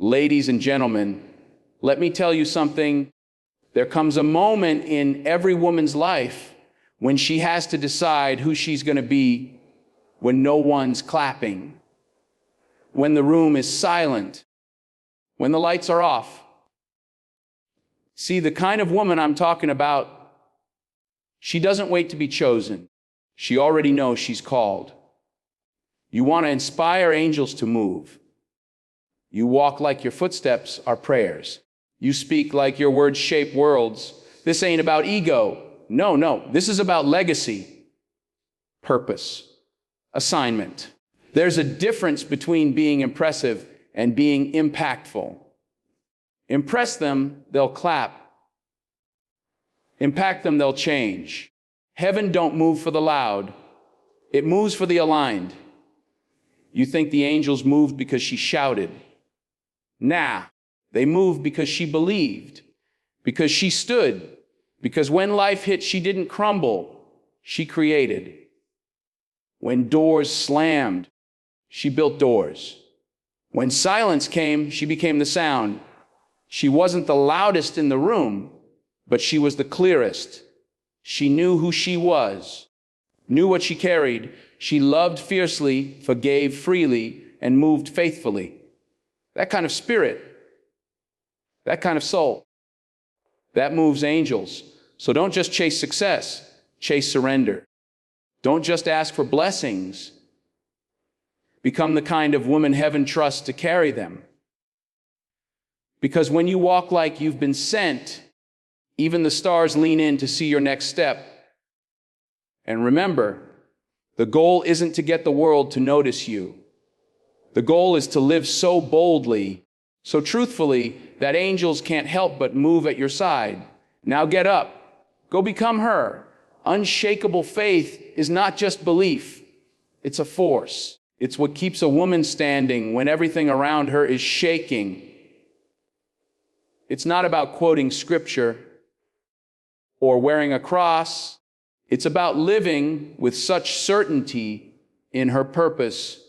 Ladies and gentlemen, let me tell you something. There comes a moment in every woman's life when she has to decide who she's going to be when no one's clapping, when the room is silent, when the lights are off. See, the kind of woman I'm talking about, she doesn't wait to be chosen. She already knows she's called. You want to inspire angels to move. You walk like your footsteps are prayers. You speak like your words shape worlds. This ain't about ego. No. This is about legacy, purpose, assignment. There's a difference between being impressive and being impactful. Impress them, they'll clap. Impact them, they'll change. Heaven don't move for the loud. It moves for the aligned. You think the angels moved because she shouted? Nah, they moved because she believed, because she stood, because when life hit, she didn't crumble, she created. When doors slammed, she built doors. When silence came, she became the sound. She wasn't the loudest in the room, but she was the clearest. She knew who she was, knew what she carried. She loved fiercely, forgave freely, and moved faithfully. That kind of spirit, that kind of soul, that moves angels. So don't just chase success, chase surrender. Don't just ask for blessings. Become the kind of woman heaven trusts to carry them. Because when you walk like you've been sent, even the stars lean in to see your next step. And remember, the goal isn't to get the world to notice you. The goal is to live so boldly, so truthfully, that angels can't help but move at your side. Now get up. Go become her. Unshakable faith is not just belief. It's a force. It's what keeps a woman standing when everything around her is shaking. It's not about quoting scripture or wearing a cross. It's about living with such certainty in her purpose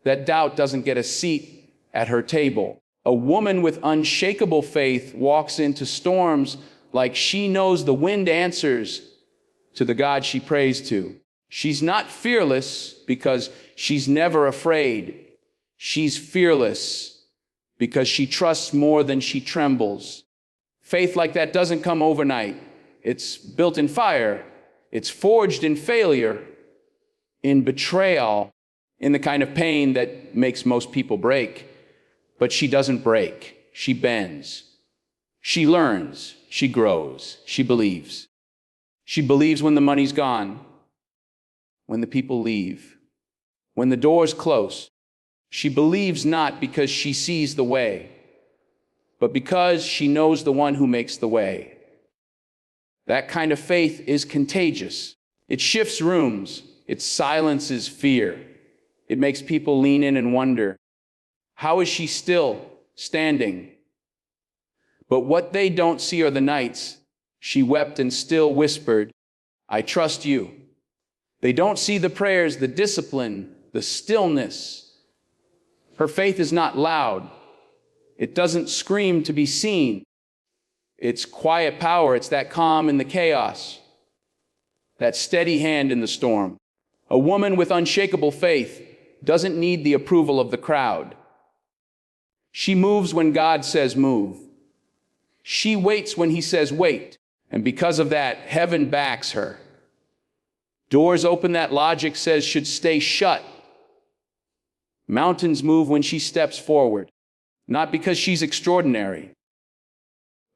that doubt doesn't get a seat at her table. A woman with unshakable faith walks into storms like she knows the wind answers to the God she prays to. She's not fearless because she's never afraid. She's fearless because she trusts more than she trembles. Faith like that doesn't come overnight. It's built in fire. It's forged in failure, in betrayal, in the kind of pain that makes most people break. But she doesn't break. She bends. She learns. She grows. She believes. She believes when the money's gone, when the people leave, when the doors close. She believes not because she sees the way, but because she knows the one who makes the way. That kind of faith is contagious. It shifts rooms. It silences fear. It makes people lean in and wonder, how is she still standing? But what they don't see are the nights she wept and still whispered, I trust you. They don't see the prayers, the discipline, the stillness. Her faith is not loud. It doesn't scream to be seen. It's quiet power. It's that calm in the chaos, that steady hand in the storm. A woman with unshakable faith doesn't need the approval of the crowd. She moves when God says move. She waits when he says wait. And because of that, heaven backs her. Doors open that logic says should stay shut. Mountains move when she steps forward, not because she's extraordinary,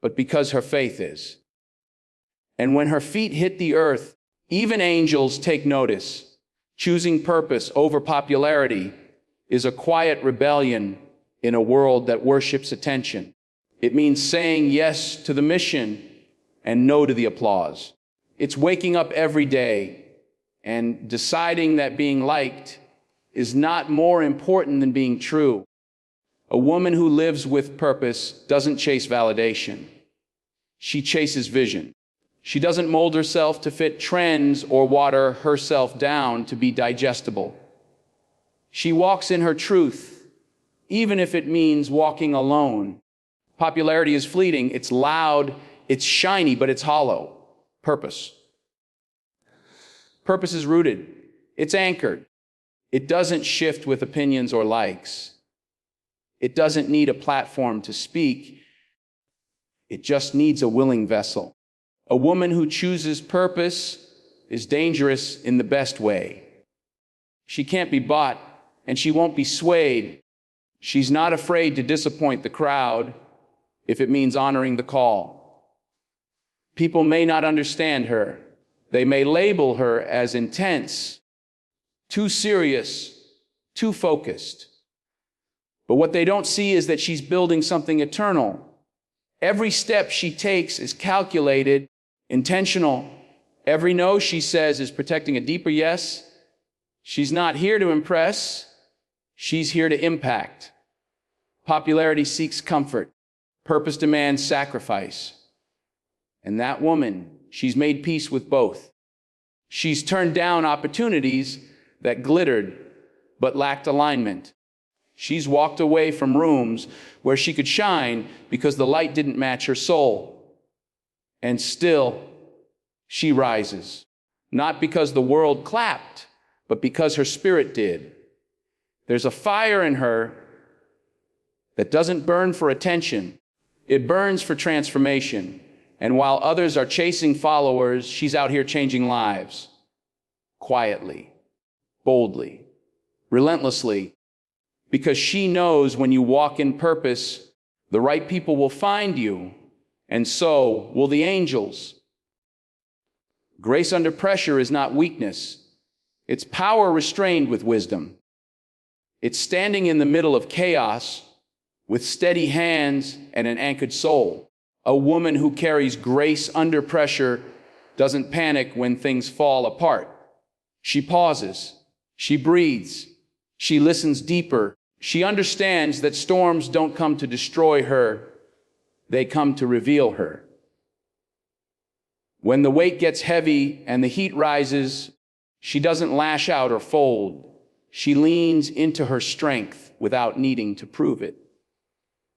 but because her faith is. And when her feet hit the earth, even angels take notice. Choosing purpose over popularity is a quiet rebellion in a world that worships attention. It means saying yes to the mission and no to the applause. It's waking up every day and deciding that being liked is not more important than being true. A woman who lives with purpose doesn't chase validation. She chases vision. She doesn't mold herself to fit trends or water herself down to be digestible. She walks in her truth, even if it means walking alone. Popularity is fleeting, it's loud, it's shiny, but it's hollow. Purpose. Purpose is rooted, it's anchored. It doesn't shift with opinions or likes. It doesn't need a platform to speak. It just needs a willing vessel. A woman who chooses purpose is dangerous in the best way. She can't be bought, and she won't be swayed. She's not afraid to disappoint the crowd if it means honoring the call. People may not understand her. They may label her as intense, too serious, too focused. But what they don't see is that she's building something eternal. Every step she takes is calculated, intentional. Every no she says is protecting a deeper yes. She's not here to impress. She's here to impact. Popularity seeks comfort. Purpose demands sacrifice. And that woman, she's made peace with both. She's turned down opportunities that glittered but lacked alignment. She's walked away from rooms where she could shine because the light didn't match her soul. And still, she rises. Not because the world clapped, but because her spirit did. There's a fire in her that doesn't burn for attention. It burns for transformation. And while others are chasing followers, she's out here changing lives. Quietly, boldly, relentlessly. Because she knows when you walk in purpose, the right people will find you, and so will the angels. Grace under pressure is not weakness. It's power restrained with wisdom. It's standing in the middle of chaos with steady hands and an anchored soul. A woman who carries grace under pressure doesn't panic when things fall apart. She pauses. She breathes. She listens deeper. She understands that storms don't come to destroy her. They come to reveal her. When the weight gets heavy and the heat rises, she doesn't lash out or fold. She leans into her strength without needing to prove it.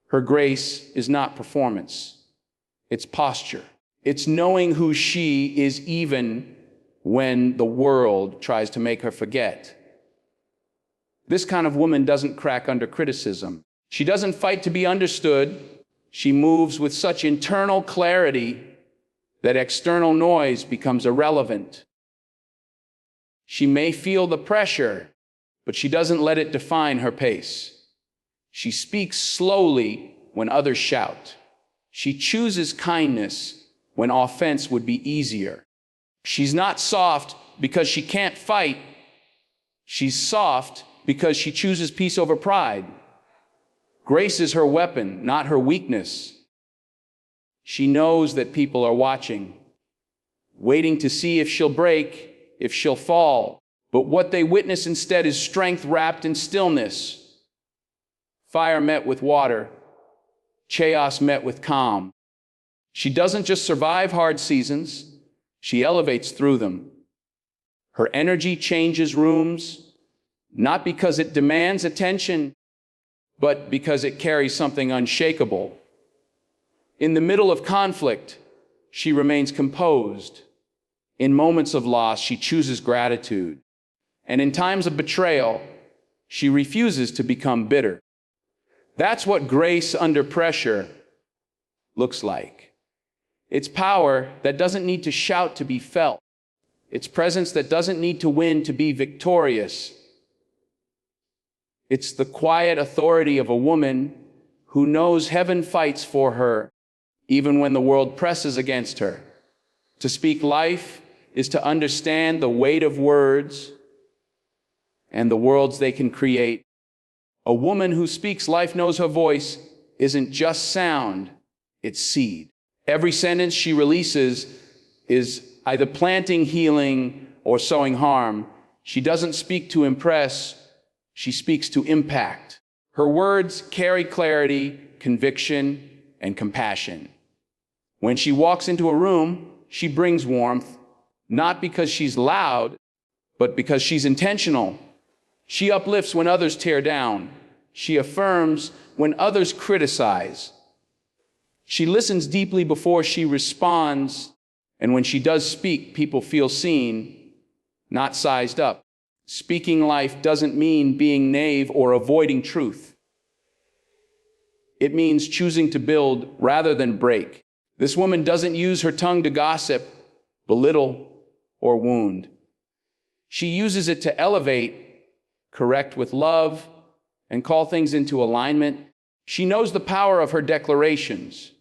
Her grace is not performance. It's posture. It's knowing who she is even when the world tries to make her forget. This kind of woman doesn't crack under criticism. She doesn't fight to be understood. She moves with such internal clarity that external noise becomes irrelevant. She may feel the pressure, but she doesn't let it define her pace. She speaks slowly when others shout. She chooses kindness when offense would be easier. She's not soft because she can't fight. She's soft because she chooses peace over pride. Grace is her weapon, not her weakness. She knows that people are watching, waiting to see if she'll break, if she'll fall. But what they witness instead is strength wrapped in stillness. Fire met with water, chaos met with calm. She doesn't just survive hard seasons, she elevates through them. Her energy changes rooms, not because it demands attention, but because it carries something unshakable. In the middle of conflict, she remains composed. In moments of loss, she chooses gratitude. And in times of betrayal, she refuses to become bitter. That's what grace under pressure looks like. It's power that doesn't need to shout to be felt. It's presence that doesn't need to win to be victorious. It's the quiet authority of a woman who knows heaven fights for her, even when the world presses against her. To speak life is to understand the weight of words and the worlds they can create. A woman who speaks life knows her voice isn't just sound, it's seed. Every sentence she releases is either planting healing or sowing harm. She doesn't speak to impress, she speaks to impact. Her words carry clarity, conviction, and compassion. When she walks into a room, she brings warmth, not because she's loud, but because she's intentional. She uplifts when others tear down. She affirms when others criticize. She listens deeply before she responds, and when she does speak, people feel seen, not sized up. Speaking life doesn't mean being naive or avoiding truth. It means choosing to build rather than break. This woman doesn't use her tongue to gossip, belittle, or wound. She uses it to elevate, correct with love, and call things into alignment. She knows the power of her declarations.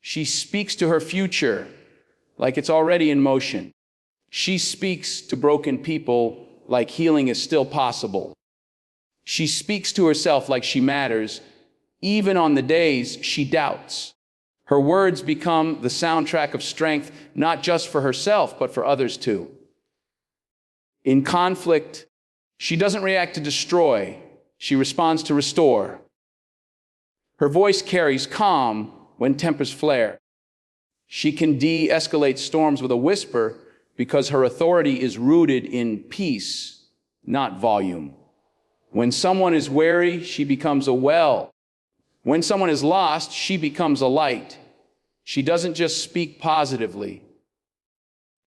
She speaks to her future like it's already in motion. She speaks to broken people like healing is still possible. She speaks to herself like she matters, even on the days she doubts. Her words become the soundtrack of strength, not just for herself, but for others too. In conflict, she doesn't react to destroy, she responds to restore. Her voice carries calm when tempers flare. She can de-escalate storms with a whisper because her authority is rooted in peace, not volume. When someone is weary, she becomes a well. When someone is lost, she becomes a light. She doesn't just speak positively.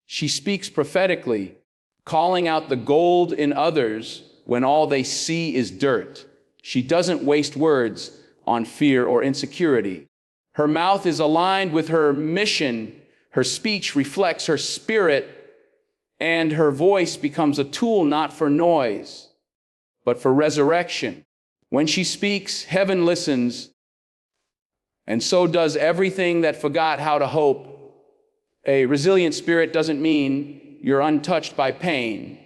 She speaks prophetically, calling out the gold in others when all they see is dirt. She doesn't waste words on fear or insecurity. Her mouth is aligned with her mission. Her speech reflects her spirit, and her voice becomes a tool not for noise, but for resurrection. When she speaks, heaven listens, and so does everything that forgot how to hope. A resilient spirit doesn't mean you're untouched by pain.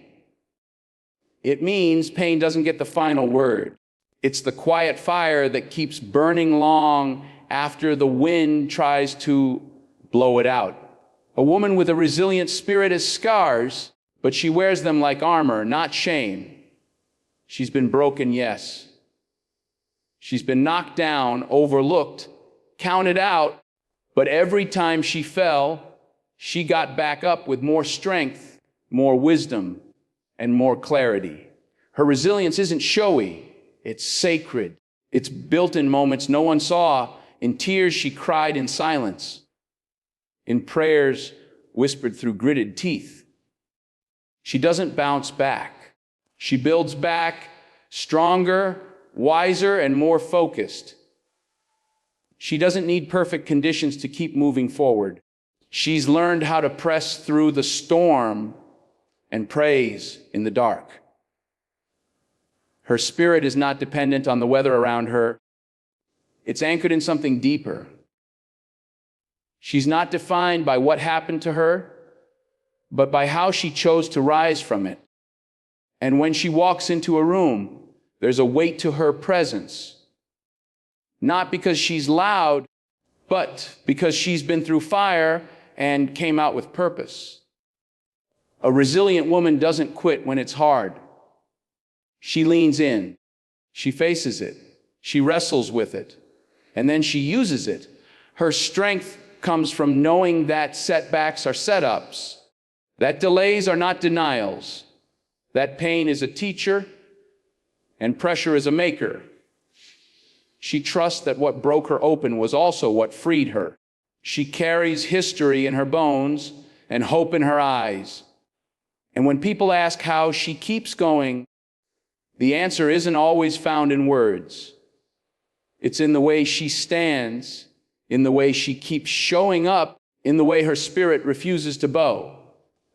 It means pain doesn't get the final word. It's the quiet fire that keeps burning long after the wind tries to blow it out. A woman with a resilient spirit has scars, but she wears them like armor, not shame. She's been broken, yes. She's been knocked down, overlooked, counted out, but every time she fell, she got back up with more strength, more wisdom, and more clarity. Her resilience isn't showy, it's sacred. It's built in moments no one saw. In tears, she cried in silence. In prayers whispered through gritted teeth. She doesn't bounce back. She builds back stronger, wiser, and more focused. She doesn't need perfect conditions to keep moving forward. She's learned how to press through the storm and praise in the dark. Her spirit is not dependent on the weather around her. It's anchored in something deeper. She's not defined by what happened to her, but by how she chose to rise from it. And when she walks into a room, there's a weight to her presence. Not because she's loud, but because she's been through fire and came out with purpose. A resilient woman doesn't quit when it's hard. She leans in, she faces it, she wrestles with it, and then she uses it. Her strength comes from knowing that setbacks are setups, that delays are not denials, that pain is a teacher, and pressure is a maker. She trusts that what broke her open was also what freed her. She carries history in her bones and hope in her eyes. And when people ask how she keeps going, the answer isn't always found in words. It's in the way she stands, in the way she keeps showing up, in the way her spirit refuses to bow.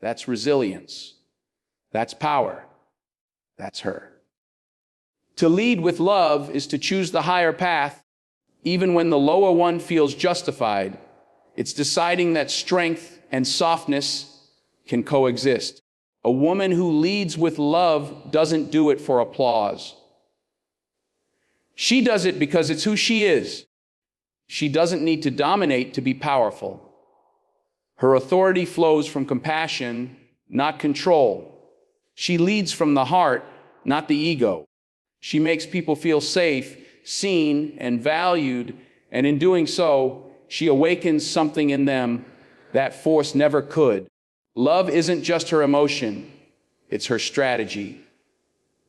That's resilience. That's power. That's her. To lead with love is to choose the higher path, even when the lower one feels justified. It's deciding that strength and softness can coexist. A woman who leads with love doesn't do it for applause. She does it because it's who she is. She doesn't need to dominate to be powerful. Her authority flows from compassion, not control. She leads from the heart, not the ego. She makes people feel safe, seen, and valued, and in doing so, she awakens something in them that force never could. Love isn't just her emotion, it's her strategy.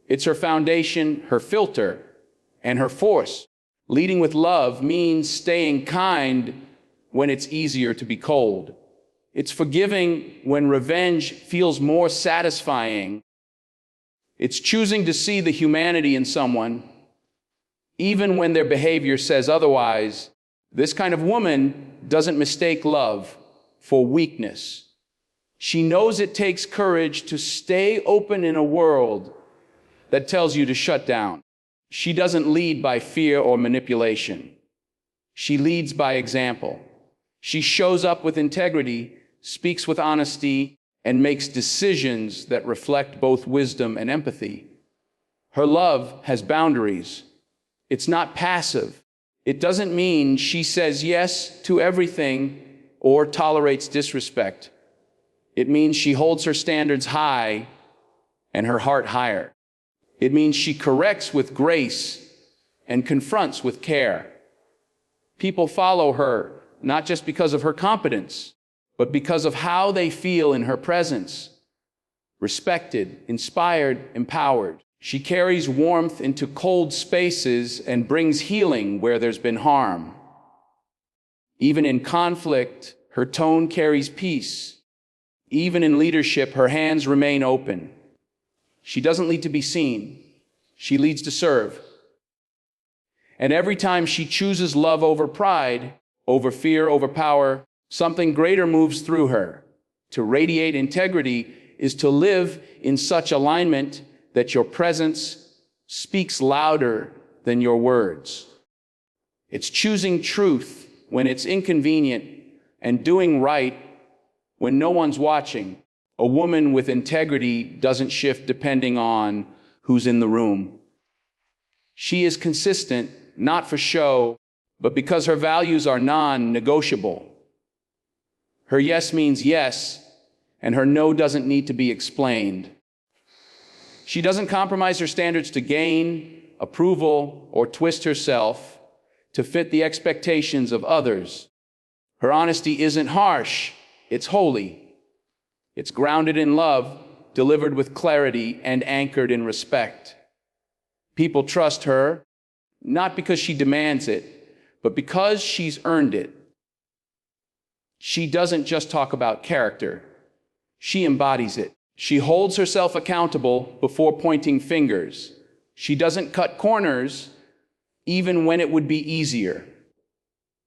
It's her foundation, her filter, and her force. Leading with love means staying kind when it's easier to be cold. It's forgiving when revenge feels more satisfying. It's choosing to see the humanity in someone, even when their behavior says otherwise. This kind of woman doesn't mistake love for weakness. She knows it takes courage to stay open in a world that tells you to shut down. She doesn't lead by fear or manipulation. She leads by example. She shows up with integrity, speaks with honesty, and makes decisions that reflect both wisdom and empathy. Her love has boundaries. It's not passive. It doesn't mean she says yes to everything or tolerates disrespect. It means she holds her standards high and her heart higher. It means she corrects with grace and confronts with care. People follow her not just because of her competence, but because of how they feel in her presence. Respected, inspired, empowered. She carries warmth into cold spaces and brings healing where there's been harm. Even in conflict, her tone carries peace. Even in leadership, her hands remain open. She doesn't lead to be seen. She leads to serve. And every time she chooses love over pride, over fear, over power, something greater moves through her. To radiate integrity is to live in such alignment that your presence speaks louder than your words. It's choosing truth when it's inconvenient and doing right when no one's watching. A woman with integrity doesn't shift depending on who's in the room. She is consistent, not for show, but because her values are non-negotiable. Her yes means yes, and her no doesn't need to be explained. She doesn't compromise her standards to gain approval or twist herself to fit the expectations of others. Her honesty isn't harsh, it's holy. It's grounded in love, delivered with clarity, and anchored in respect. People trust her, not because she demands it, but because she's earned it. She doesn't just talk about character, she embodies it. She holds herself accountable before pointing fingers. She doesn't cut corners, even when it would be easier.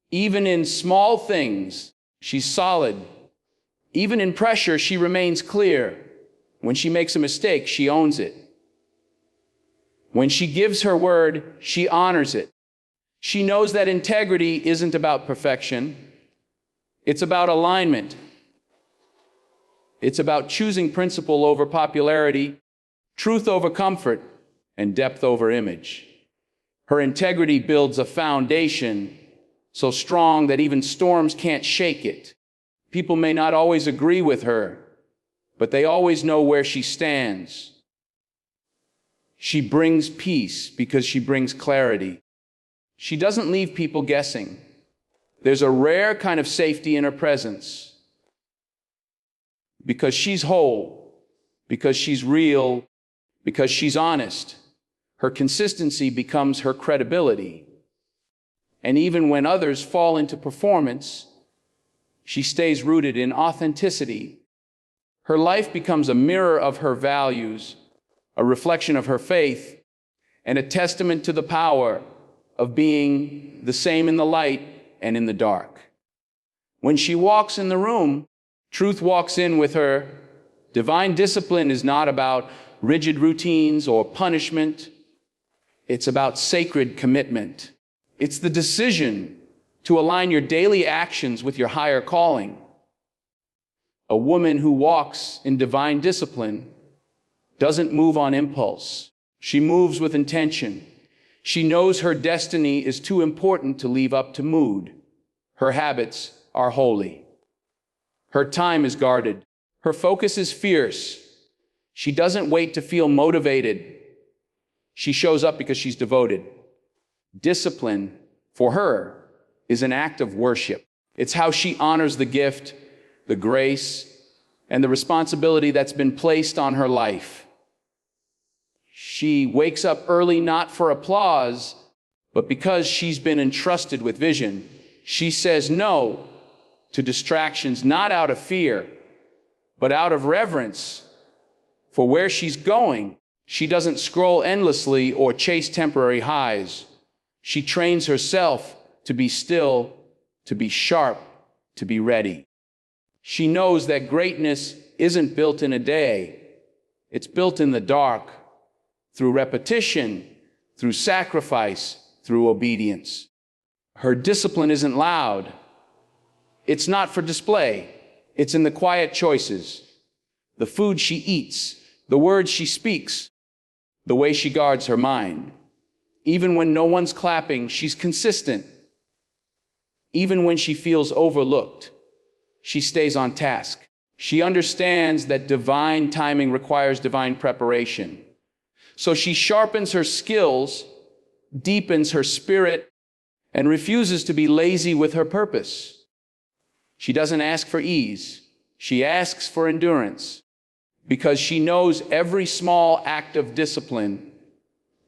Even in small things, she's solid. Even in pressure, she remains clear. When she makes a mistake, she owns it. When she gives her word, she honors it. She knows that integrity isn't about perfection. It's about alignment. It's about choosing principle over popularity, truth over comfort, and depth over image. Her integrity builds a foundation so strong that even storms can't shake it. People may not always agree with her, but they always know where she stands. She brings peace because she brings clarity. She doesn't leave people guessing. There's a rare kind of safety in her presence. Because she's whole, because she's real, because she's honest, her consistency becomes her credibility. And even when others fall into performance, she stays rooted in authenticity. Her life becomes a mirror of her values, a reflection of her faith, and a testament to the power of being the same in the light and in the dark. When she walks in the room, truth walks in with her. Divine discipline is not about rigid routines or punishment. It's about sacred commitment. It's the decision to align your daily actions with your higher calling. A woman who walks in divine discipline doesn't move on impulse. She moves with intention. She knows her destiny is too important to leave up to mood. Her habits are holy. Her time is guarded. Her focus is fierce. She doesn't wait to feel motivated. She shows up because she's devoted. Discipline, for her, is an act of worship. It's how she honors the gift, the grace, and the responsibility that's been placed on her life. She wakes up early not for applause, but because she's been entrusted with vision. She says no to distractions, not out of fear, but out of reverence for where she's going. She doesn't scroll endlessly or chase temporary highs. She trains herself to be still, to be sharp, to be ready. She knows that greatness isn't built in a day. It's built in the dark, through repetition, through sacrifice, through obedience. Her discipline isn't loud. It's not for display. It's in the quiet choices, the food she eats, the words she speaks, the way she guards her mind. Even when no one's clapping, she's consistent. Even when she feels overlooked, she stays on task. She understands that divine timing requires divine preparation. So she sharpens her skills, deepens her spirit, and refuses to be lazy with her purpose. She doesn't ask for ease. She asks for endurance, because she knows every small act of discipline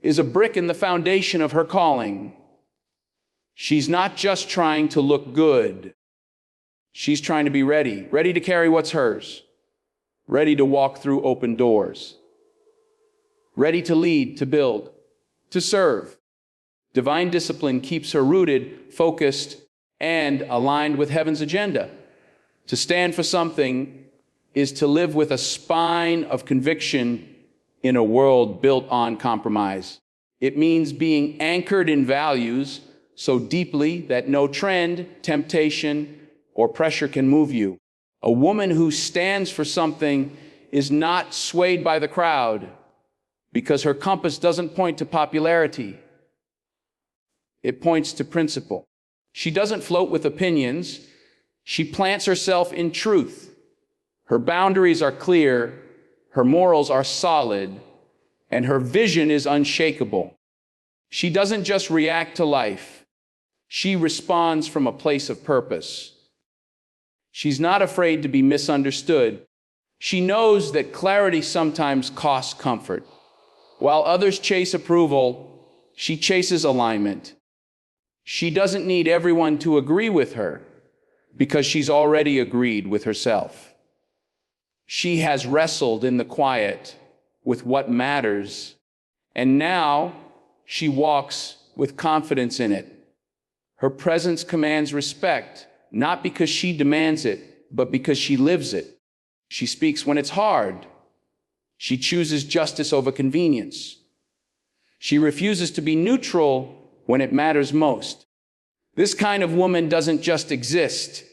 is a brick in the foundation of her calling. She's not just trying to look good. She's trying to be ready, ready to carry what's hers, ready to walk through open doors, ready to lead, to build, to serve. Divine discipline keeps her rooted, focused, and aligned with heaven's agenda. To stand for something is to live with a spine of conviction in a world built on compromise. It means being anchored in values so deeply that no trend, temptation, or pressure can move you. A woman who stands for something is not swayed by the crowd because her compass doesn't point to popularity. It points to principle. She doesn't float with opinions. She plants herself in truth. Her boundaries are clear, her morals are solid, and her vision is unshakable. She doesn't just react to life. She responds from a place of purpose. She's not afraid to be misunderstood. She knows that clarity sometimes costs comfort. While others chase approval, she chases alignment. She doesn't need everyone to agree with her because she's already agreed with herself. She has wrestled in the quiet with what matters, and now she walks with confidence in it. Her presence commands respect, not because she demands it, but because she lives it. She speaks when it's hard. She chooses justice over convenience. She refuses to be neutral when it matters most. This kind of woman doesn't just exist.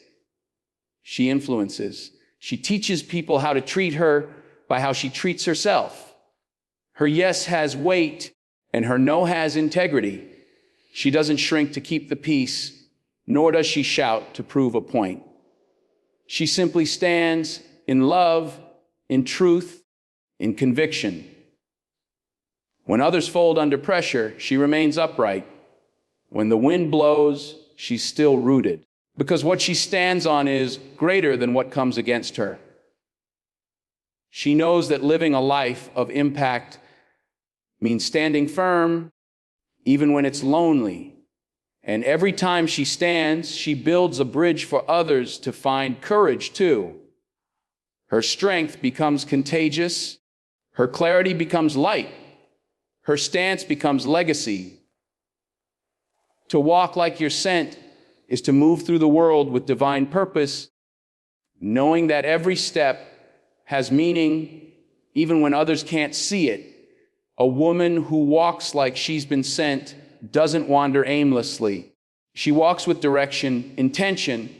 She influences. She teaches people how to treat her by how she treats herself. Her yes has weight and her no has integrity. She doesn't shrink to keep the peace, nor does she shout to prove a point. She simply stands in love, in truth, in conviction. When others fold under pressure, she remains upright. When the wind blows, she's still rooted, because what she stands on is greater than what comes against her. She knows that living a life of impact means standing firm, even when it's lonely. And every time she stands, she builds a bridge for others to find courage too. Her strength becomes contagious. Her clarity becomes light. Her stance becomes legacy. To walk like you're sent is to move through the world with divine purpose, knowing that every step has meaning, even when others can't see it. A woman who walks like she's been sent doesn't wander aimlessly. She walks with direction, intention,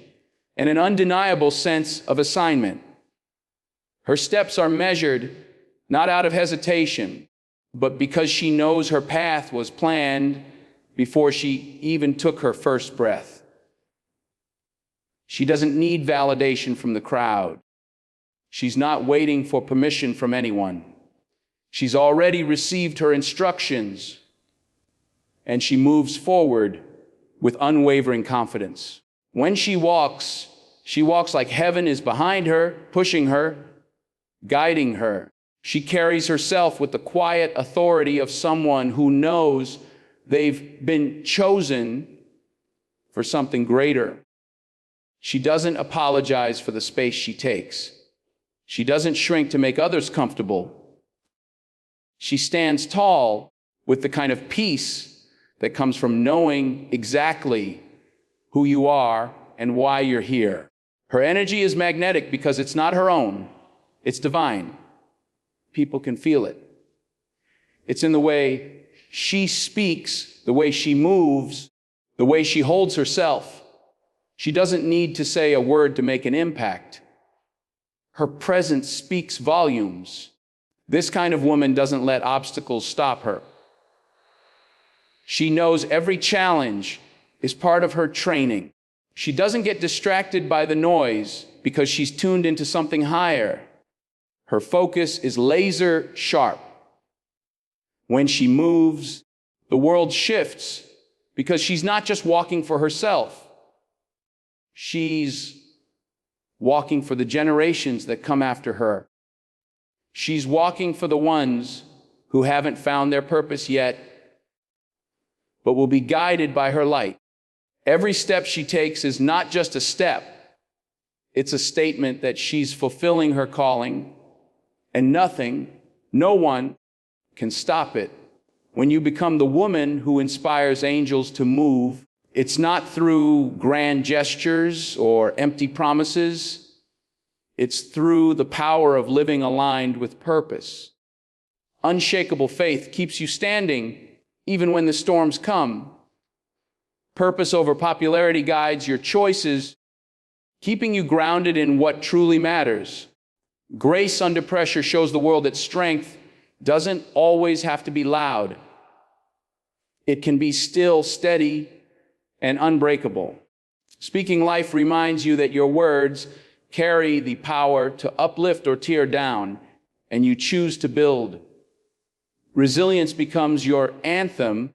and an undeniable sense of assignment. Her steps are measured not out of hesitation, but because she knows her path was planned before she even took her first breath. She doesn't need validation from the crowd. She's not waiting for permission from anyone. She's already received her instructions, and she moves forward with unwavering confidence. When she walks like heaven is behind her, pushing her, guiding her. She carries herself with the quiet authority of someone who knows they've been chosen for something greater. She doesn't apologize for the space she takes. She doesn't shrink to make others comfortable. She stands tall with the kind of peace that comes from knowing exactly who you are and why you're here. Her energy is magnetic because it's not her own, it's divine. People can feel it. It's in the way she speaks, the way she moves, the way she holds herself. She doesn't need to say a word to make an impact. Her presence speaks volumes. This kind of woman doesn't let obstacles stop her. She knows every challenge is part of her training. She doesn't get distracted by the noise because she's tuned into something higher. Her focus is laser sharp. When she moves, the world shifts because she's not just walking for herself. She's walking for the generations that come after her. She's walking for the ones who haven't found their purpose yet, but will be guided by her light. Every step she takes is not just a step. It's a statement that she's fulfilling her calling, and nothing, no one can stop it. When you become the woman who inspires angels to move, it's not through grand gestures or empty promises. It's through the power of living aligned with purpose. Unshakable faith keeps you standing even when the storms come. Purpose over popularity guides your choices, keeping you grounded in what truly matters. Grace under pressure shows the world that strength doesn't always have to be loud. It can be still, steady, and unbreakable. Speaking life reminds you that your words carry the power to uplift or tear down, and you choose to build. Resilience becomes your anthem,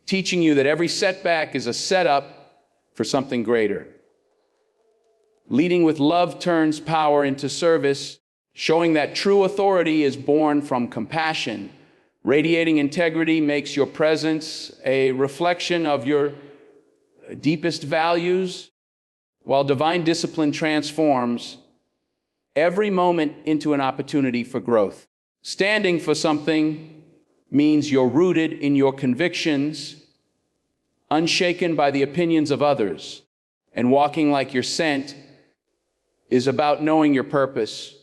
teaching you that every setback is a setup for something greater. Leading with love turns power into service, showing that true authority is born from compassion. Radiating integrity makes your presence a reflection of your deepest values, while divine discipline transforms every moment into an opportunity for growth. Standing for something means you're rooted in your convictions, unshaken by the opinions of others, and walking like you're sent is about knowing your purpose,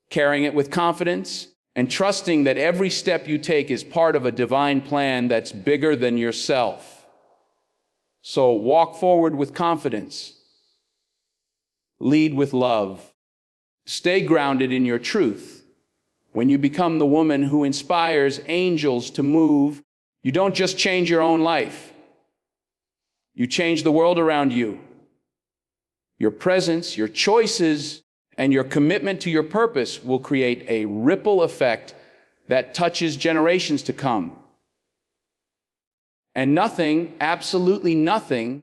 carrying it with confidence, and trusting that every step you take is part of a divine plan that's bigger than yourself. So walk forward with confidence. Lead with love. Stay grounded in your truth. When you become the woman who inspires angels to move, you don't just change your own life. You change the world around you. Your presence, your choices, and your commitment to your purpose will create a ripple effect that touches generations to come. And nothing, absolutely nothing,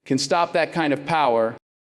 can stop that kind of power